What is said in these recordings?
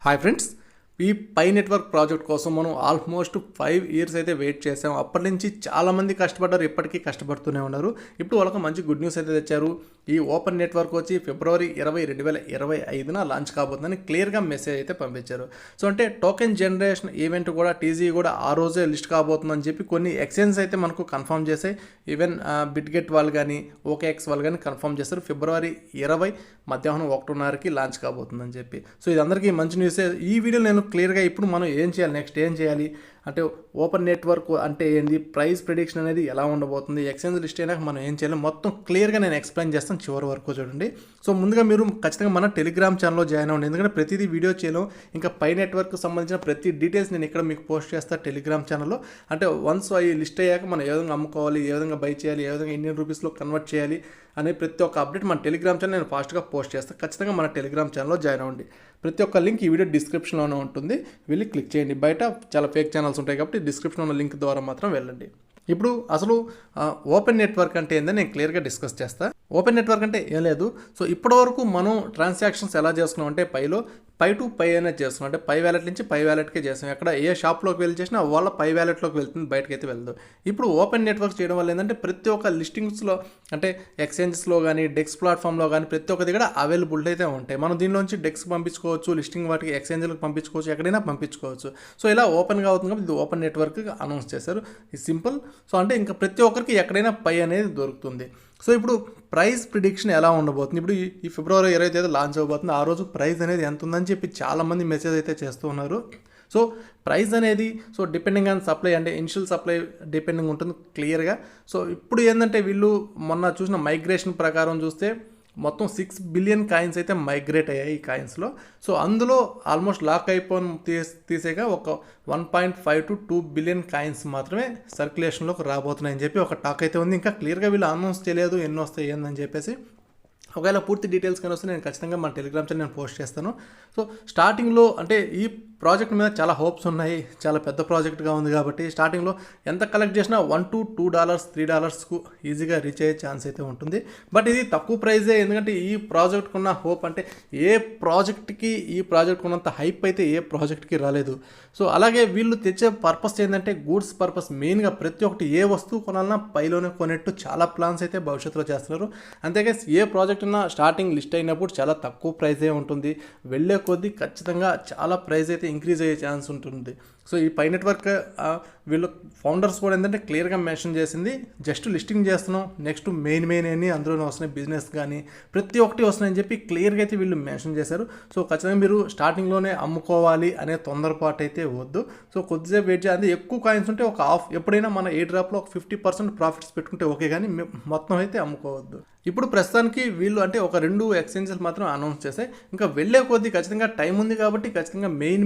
Hi friends, ఈ pi network project కోసం మనం ఆల్మోస్ట్ 5 ఇయర్స్ అయితే వెయిట్ చేసాం. అప్పటి నుంచి చాలామంది కష్టపడ్డారు, ఇప్పటికీ కష్టపడుతూనే ఉన్నారు. ఇప్పుడు వాళ్ళకి మంచి గుడ్ న్యూస్ అయితే తెచ్చారు. ఈ ఓపెన్ నెట్వర్క్ వచ్చి ఫిబ్రవరి 20, 2025న లాంచ్ కాబోతుందని క్లియర్గా మెసేజ్ అయితే పంపించారు. సో అంటే టోకెన్ జనరేషన్ ఈవెంట్ కూడా టీజీ కూడా ఆ రోజే లిస్ట్ కాబోతుందని చెప్పి కొన్ని ఎక్స్చేంజ్ అయితే మనకు కన్ఫర్మ్ చేసాయి. ఈవెన్ బిట్గెట్ వాళ్ళు కానీ ఓకేఎక్స్ వాళ్ళు కానీ కన్ఫర్మ్ చేస్తారు. ఫిబ్రవరి 20 మధ్యాహ్నం 1:30కి లాంచ్ కాబోతుందని చెప్పి. సో ఇది అందరికీ మంచి న్యూసే. ఈ వీడియో నేను క్లియర్గా ఇప్పుడు మనం ఏం చేయాలి, నెక్స్ట్ ఏం చేయాలి అంటే ఓపెన్ నెట్వర్క్ అంటే ఏంది, ప్రైస్ ప్రిడిక్షన్ అనేది ఎలా ఉండబోతుంది, ఎక్స్చేంజ్ లిస్ట్ అయినాక మనం ఏం చేయాలి మొత్తం క్లియర్గా నేను ఎక్స్ప్లెయిన్ చేస్తాను. చివరి వరకు చూడండి. సో ముందుగా మీరు ఖచ్చితంగా మన టెలిగ్రామ్ ఛానల్లో జాయిన్ అవ్వండి. ఎందుకంటే ప్రతిదీ వీడియో చేయలేం. ఇంకా పై నెట్వర్క్ సంబంధించిన ప్రతి డీటెయిల్స్ నేను ఇక్కడ మీకు పోస్ట్ చేస్తాను టెలిగ్రామ్ ఛానల్లో. అంటే వన్స్ అవి లిస్ట్ అయ్యాక మనం ఏ విధంగా అమ్ముకోవాలి, ఏ విధంగా బై చేయాలి, ఏ విధంగా ఇండియన్ రూపీస్లో కన్వర్ట్ చేయాలి అనే ప్రతి ఒక్క అప్డేట్ మన టెలిగ్రామ్ ఛానల్ నేను ఫాస్ట్గా పోస్ట్ చేస్తాను. ఖచ్చితంగా మన టెలిగ్రామ్ ఛానల్లో జాయిన్ అవ్వండి. ప్రతి ఒక్క లింక్ ఈ వీడియో డిస్క్రిప్షన్లోనే ఉంటుంది, వెళ్ళి క్లిక్ చేయండి. బయట చాలా ఫేక్ ఛానల్స్ ఉంటాయి కాబట్టి డిస్క్రిప్షన్లో ఉన్న లింక్ ద్వారా మాత్రం వెళ్ళండి. ఇప్పుడు అసలు ఓపెన్ నెట్వర్క్ అంటే ఏందని నేను క్లియర్గా డిస్కస్ చేస్తాను. ఓపెన్ నెట్వర్క్ అంటే ఏం లేదు. సో ఇప్పటివరకు మనం ట్రాన్సాక్షన్స్ ఎలా చేసుకున్నాం అంటే పై టు పై అనేది చేస్తున్నాం. అంటే పై వ్యాలెట్ నుంచి పై వ్యాలెట్కే చేస్తాం. ఎక్కడ ఏ షాప్లోకి వెళ్ళి చేసినా వాళ్ళ పై వ్యాలెట్లోకి వెళ్తుంది, బయటకు అయితే వెళ్ళదు. ఇప్పుడు ఓపెన్ నెట్వర్క్ చేయడం వల్ల ఏంటంటే ప్రతి ఒక్క లిస్టింగ్స్లో అంటే ఎక్స్చేంజెస్లో కానీ డెక్స్ ప్లాట్ఫామ్లో కానీ ప్రతి ఒక్క దగ్గర అవైలబుల్ అయితే ఉంటాయి. మనం దీనిలోంచి డెక్స్ పంపించుకోవచ్చు, లిస్టింగ్ వాటికి ఎక్స్చేంజ్లకు పంపించుకోవచ్చు, ఎక్కడైనా పంపించుకోవచ్చు. సో ఇలా ఓపెన్గా అవుతుంది కాబట్టి ఇది ఓపెన్ నెట్వర్క్ అనౌన్స్ చేశారు. ఇది సింపుల్. సో అంటే ఇంకా ప్రతి ఒక్కరికి ఎక్కడైనా పై అనేది దొరుకుతుంది. సో ఇప్పుడు ప్రైస్ ప్రిడిక్షన్ ఎలా ఉండబోతుంది, ఇప్పుడు ఈ ఫిబ్రవరి 20 తేదీ లాంచ్ అవబోతుంది. ఆ రోజు ప్రైస్ అనేది ఎంత ఉందని చెప్పి చాలామంది మెసేజ్ అయితే చేస్తూ ఉన్నారు. సో ప్రైస్ అనేది సో డిపెండింగ్ ఆన్ సప్లై, అంటే ఇనిషియల్ సప్లై డిపెండింగ్ ఉంటుంది క్లియర్గా. సో ఇప్పుడు ఏంటంటే వీళ్ళు మొన్న చూసిన మైగ్రేషన్ ప్రకారం చూస్తే మొత్తం 6 బిలియన్ కాయిన్స్ అయితే మైగ్రేట్ అయ్యాయి ఈ కాయిన్స్లో. సో అందులో ఆల్మోస్ట్ లాక్ అయిపోయిన తీసేగా ఒక 1.5 to 2 బిలియన్ కాయిన్స్ మాత్రమే సర్క్యులేషన్లోకి రాబోతున్నాయని చెప్పి ఒక టాక్ అయితే ఉంది. ఇంకా క్లియర్గా వీళ్ళు అనౌన్స్ చేయలేదు ఎన్ని వస్తాయి ఏందని చెప్పేసి. ఒకవేళ పూర్తి డీటెయిల్స్ కానీ వస్తే నేను ఖచ్చితంగా మన టెలిగ్రామ్ ఛానల్ నేను పోస్ట్ చేస్తాను. సో స్టార్టింగ్లో అంటే ఈ ప్రాజెక్ట్ మీద చాలా హోప్స్ ఉన్నాయి, చాలా పెద్ద ప్రాజెక్ట్గా ఉంది కాబట్టి స్టార్టింగ్లో ఎంత కలెక్ట్ చేసినా $1 to $2, $3కు ఈజీగా రీచ్ అయ్యే ఛాన్స్ అయితే ఉంటుంది. బట్ ఇది తక్కువ ప్రైజే. ఎందుకంటే ఈ ప్రాజెక్ట్కి ఉన్న హోప్ అంటే ఏ ప్రాజెక్ట్కి ఈ ప్రాజెక్ట్ ఉన్నంత హైప్ అయితే ఏ ప్రాజెక్ట్కి రాలేదు. సో అలాగే వీళ్ళు తెచ్చే పర్పస్ ఏంటంటే గూడ్స్ పర్పస్. మెయిన్గా ప్రతి ఒక్కటి ఏ వస్తువు కొనాలన్నా పైలోనే కొనేట్టు చాలా ప్లాన్స్ అయితే భవిష్యత్తులో చేస్తున్నారు. అంతేగా ఏ ప్రాజెక్ట్ అయినా స్టార్టింగ్ లిస్ట్ అయినప్పుడు చాలా తక్కువ ప్రైజే ఉంటుంది, వెళ్ళే కొద్దీ ఖచ్చితంగా చాలా ప్రైస్ అయితే ఇంక్రీజ్ అయ్యే ఛాన్స్ ఉంటుంది. సో ఈ పై నెట్వర్క్ వీళ్ళు ఫౌండర్స్ కూడా ఏంటంటే క్లియర్గా మెన్షన్ చేసింది, జస్ట్ లిస్టింగ్ చేస్తున్నాం, నెక్స్ట్ మెయిన్ అని అందులోనే వస్తున్నాయి, బిజినెస్ కానీ ప్రతి ఒక్కటి వస్తున్నాయని చెప్పి క్లియర్గా అయితే వీళ్ళు మెన్షన్ చేశారు. సో ఖచ్చితంగా మీరు స్టార్టింగ్లోనే అమ్ముకోవాలి అనే తొందరపాటు అయితే వద్దు. సో కొద్దిసేపు వెయిట్ చేయాలి. ఎక్కువ కాయిన్స్ ఉంటే ఒక ఎప్పుడైనా మన ఏ డ్రాప్లో ఒక 50% ప్రాఫిట్స్ పెట్టుకుంటే ఓకే, కానీ మొత్తం అయితే అమ్ముకోవద్దు. ఇప్పుడు ప్రస్తుతానికి వీళ్ళు అంటే ఒక 2 ఎక్స్చేంజెస్ మాత్రం అనౌన్స్ చేశాయి. ఇంకా వెళ్ళే కొద్దీ ఖచ్చితంగా టైం ఉంది కాబట్టి ఖచ్చితంగా మెయిన్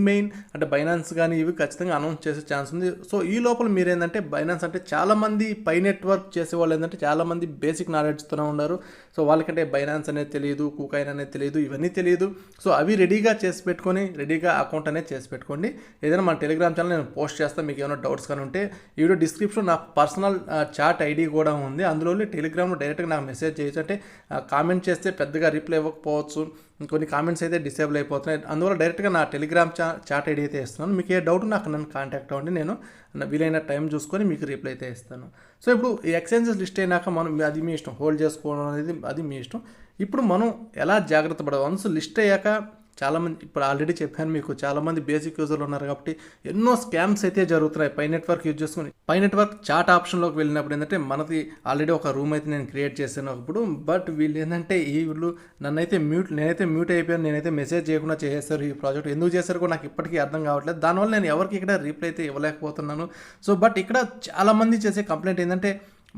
అంటే బైనాన్స్ కానీ ఇవి ఖచ్చితంగా అనౌన్స్ చేసే ఛాన్స్ ఉంది. సో ఈ లోపల మీరు ఏంటంటే బైనాన్స్ అంటే చాలామంది పై నెట్వర్క్ చేసేవాళ్ళు ఏంటంటే చాలామంది బేసిక్ నాలెడ్జ్తోనే ఉన్నారు. సో వాళ్ళకంటే బైనాన్స్ అనేది తెలియదు, కూకాయిన్ అనేది తెలియదు, ఇవన్నీ తెలియదు. సో అవి రెడీగా చేసి పెట్టుకొని రెడీగా అకౌంట్ అనేది చేసి పెట్టుకోండి. ఏదైనా మన టెలిగ్రామ్ ఛానల్ నేను పోస్ట్ చేస్తాను. మీకు ఏమైనా డౌట్స్ కానీ ఉంటే ఈ వీడియో డిస్క్రిప్షన్ నా పర్సనల్ చాట్ ఐడి కూడా ఉంది, అందులో టెలిగ్రామ్లో డైరెక్ట్గా నాకు మెసేజ్ చేయొచ్చు. అంటే కామెంట్ చేస్తే పెద్దగా రిప్లై ఇవ్వకపోవచ్చు, కొన్ని కామెంట్స్ అయితే డిసేబుల్ అయిపోతున్నాయి. అందువల్ల డైరెక్ట్గా నా టెలిగ్రామ్ చాట్ ఐడి అయితే ఇస్తున్నాను. మీకు ఏ డౌట్ నన్ను కాంటాక్ట్ అవ్వండి, నేను వీలైన టైం చూసుకొని మీకు రిప్లై అయితే ఇస్తాను. సో ఇప్పుడు ఈ ఎక్స్చేంజెస్ లిస్ట్ అయినాక మనం అది మీ ఇష్టం, హోల్డ్ చేసుకోవడం అనేది అది మీ ఇష్టం. ఇప్పుడు మనం ఎలా జాగ్రత్త పడాలి, వన్స్ లిస్ట్ అయ్యాక చాలామంది ఇప్పుడు ఆల్రెడీ చెప్పాను మీకు, చాలామంది బేసిక్ యూజర్లు ఉన్నారు కాబట్టి ఎన్నో స్కామ్స్ అయితే జరుగుతున్నాయి. పై నెట్వర్క్ యూజ్ చేసుకుని పై నెట్వర్క్ చాట్ ఆప్షన్లోకి వెళ్ళినప్పుడు ఏంటంటే మనది ఆల్రెడీ ఒక రూమ్ అయితే నేను క్రియేట్ చేశాను అప్పుడు. బట్ వీళ్ళు ఏంటంటే వీళ్ళు నేనైతే మ్యూట్ అయిపోయాను, నేనైతే మెసేజ్ చేయకుండా చేసేస్తారు. ఈ ప్రాజెక్ట్ ఎందుకు చేశారు కూడా నాకు ఇప్పటికీ అర్థం కావట్లేదు. దానివల్ల నేను ఎవరికి ఇక్కడ రిప్లై అయితే ఇవ్వలేకపోతున్నాను. సో బట్ ఇక్కడ చాలామంది చేసే కంప్లైంట్ ఏంటంటే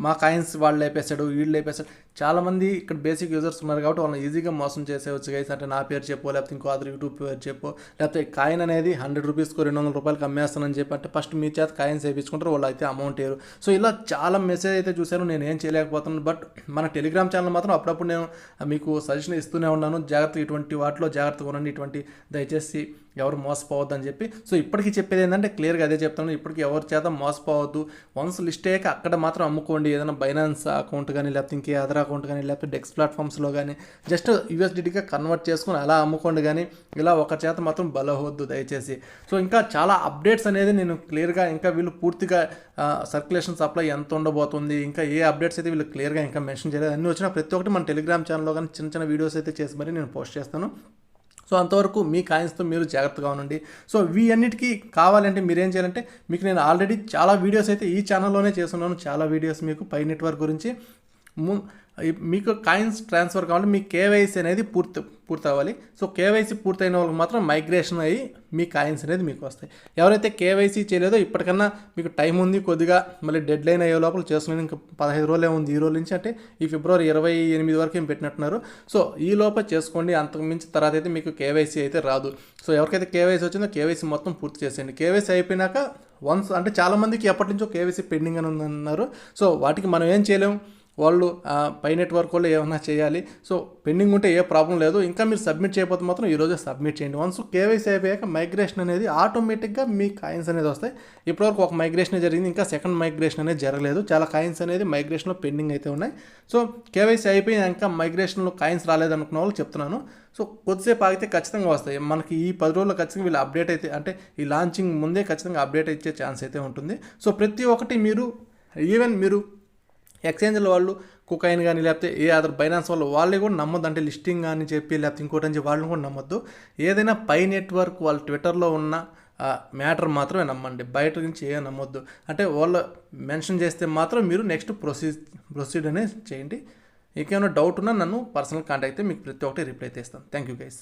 మా కాయిన్స్ వాళ్ళు లేపేశాడు, వీళ్ళు లేపేశాడు. చాలామంది ఇక్కడ బేసిక్ యూజర్స్ ఉన్నారు కాబట్టి వాళ్ళని ఈజీగా మోసం చేసేవచ్చు గైస్. అంటే నా పేరు చెప్పో, లేకపోతే ఇంకో అదర్ యూట్యూబ్ పేరు చెప్పో, లేకపోతే కాయిన్ అనేది 100 రూపీస్కు 200 రూపాయలకి అమ్మేస్తానని చెప్పి అంటే ఫస్ట్ మీ చేత కాయిన్స్ వేయించుకుంటారు, వాళ్ళు అయితే అమౌంట్ వేయరు. సో ఇలా చాలా మెసేజ్ అయితే చూశాను, నేను ఏం చేయలేకపోతున్నాను. బట్ మన టెలిగ్రామ్ ఛానల్ మాత్రం అప్పుడప్పుడు నేను మీకు సజెషన్ ఇస్తూనే ఉన్నాను, జాగ్రత్త ఇటువంటి వాటిలో జాగ్రత్తగా ఉండండి, ఇటువంటి దయచేసి ఎవరు మోసపోవద్దు అని చెప్పి. సో ఇప్పటికీ చెప్పేది ఏంటంటే క్లియర్గా అదే చెప్తాను, ఇప్పటికి ఎవరి చేత మోసపోవద్దు. వన్స్ లిస్ట్ అయ్యాక అక్కడ మాత్రం అమ్ముకోండి. ఏదైనా బైనాన్స్ అకౌంట్ కానీ లేకపోతే ఇంకే అదర్ అకౌంట్ కానీ లేకపోతే డెక్స్ ప్లాట్ఫామ్స్లో కానీ జస్ట్ యూఎస్డిటీగా కన్వర్ట్ చేసుకుని అలా అమ్ముకోండి, కానీ ఇలా ఒక చేత మాత్రం బలవద్దు దయచేసి. సో ఇంకా చాలా అప్డేట్స్ అనేది నేను క్లియర్గా, ఇంకా వీళ్ళు పూర్తిగా సర్క్యులేషన్ సప్లై ఎంత ఉండబోతుంది, ఇంకా ఏ అప్డేట్స్ అయితే వీళ్ళు క్లియర్గా ఇంకా మెన్షన్ చేయలేదు. అన్నీ వచ్చినా ప్రతి ఒక్కటి మన టెలిగ్రామ్ ఛానల్లో కానీ చిన్న చిన్న వీడియోస్ అయితే చేసి మరి నేను పోస్ట్ చేస్తాను. సో అంతవరకు మీ కాయిన్స్తో మీరు జాగ్రత్తగా ఉండండి. సో అన్నిటికీ కావాలంటే మీరు ఏం చేయాలంటే, మీకు నేను ఆల్రెడీ చాలా వీడియోస్ అయితే ఈ ఛానల్లోనే చేస్తున్నాను. చాలా వీడియోస్ మీకు పై నెట్వర్క్ గురించి. మీకు కాయిన్స్ ట్రాన్స్ఫర్ కావాలంటే మీ కేవైసీ అనేది పూర్తి అవ్వాలి. సో కేవైసీ పూర్తయిన వాళ్ళకి మాత్రం మైగ్రేషన్ అయ్యి మీ కాయిన్స్ అనేది మీకు వస్తాయి. ఎవరైతే కేవైసీ చేయలేదో ఇప్పటికన్నా మీకు టైం ఉంది కొద్దిగా, మళ్ళీ డెడ్ లైన్ అయ్యే లోపల చేసుకునేది ఇంకా 15 రోజులే ఉంది ఈ రోజు నుంచి, అంటే ఈ ఫిబ్రవరి 28 వరకు ఏం పెట్టినట్టున్నారు. సో ఈ లోపల చేసుకోండి, అంతకు మించి తర్వాత అయితే మీకు కేవైసీ అయితే రాదు. సో ఎవరికైతే కేవైసీ వచ్చిందో కేవైసీ మొత్తం పూర్తి చేసేయండి. కేవైసీ అయిపోయినాక వన్స్, అంటే చాలామందికి ఎప్పటి నుంచో కేవైసీ పెండింగ్ అని ఉందన్నారు. సో వాటికి మనం ఏం చేయలేము, వాళ్ళు పై నెట్వర్క్ వాళ్ళు ఏమైనా చేయాలి. సో పెండింగ్ ఉంటే ఏ ప్రాబ్లం లేదు. ఇంకా మీరు సబ్మిట్ చేయకపోతే మాత్రం ఈరోజే సబ్మిట్ చేయండి. వన్స్ కేవైసీ అయిపోయాక మైగ్రేషన్ అనేది ఆటోమేటిక్గా మీ కాయిన్స్ అనేది వస్తాయి. ఇప్పటివరకు ఒక మైగ్రేషన్ జరిగింది, ఇంకా సెకండ్ మైగ్రేషన్ అనేది జరగలేదు. చాలా కాయిన్స్ అనేది మైగ్రేషన్లో పెండింగ్ అయితే ఉన్నాయి. సో కేవైసీ అయిపోయాక మైగ్రేషన్లో కాయిన్స్ రాలేదనుకున్న వాళ్ళు చెప్తున్నాను. సో కొద్దిసేపు ఆగితే ఖచ్చితంగా వస్తాయి. మనకి ఈ 10 రోజుల్లో ఖచ్చితంగా వీళ్ళు అప్డేట్ అయితే, అంటే ఈ లాంచింగ్ ముందే ఖచ్చితంగా అప్డేట్ ఇచ్చే ఛాన్స్ అయితే ఉంటుంది. సో ప్రతి ఒక్కటి మీరు, ఈవెన్ మీరు ఎక్స్చేంజ్ల వాళ్ళు కుకైన్ కానీ లేకపోతే ఏ అదర్ బైనాన్స్ వాళ్ళే కూడా నమ్మొద్దు. అంటే లిస్టింగ్ అని చెప్పి లేకపోతే ఇంకోటి అని చెప్పి వాళ్ళని కూడా నమ్మొద్దు. ఏదైనా పై నెట్వర్క్ వాళ్ళు ట్విట్టర్లో ఉన్న మ్యాటర్ మాత్రమే నమ్మండి, బయట నుంచి ఏ నమ్మొద్దు. అంటే వాళ్ళు మెన్షన్ చేస్తే మాత్రం మీరు నెక్స్ట్ ప్రొసీడ్ అనేది చేయండి. ఇంకేమైనా డౌట్ ఉన్నా నన్ను పర్సనల్ కాంటాక్ట్ అయితే మీకు ప్రతి ఒక్కటి రిప్లై అయితే ఇస్తాను. Thank you guys.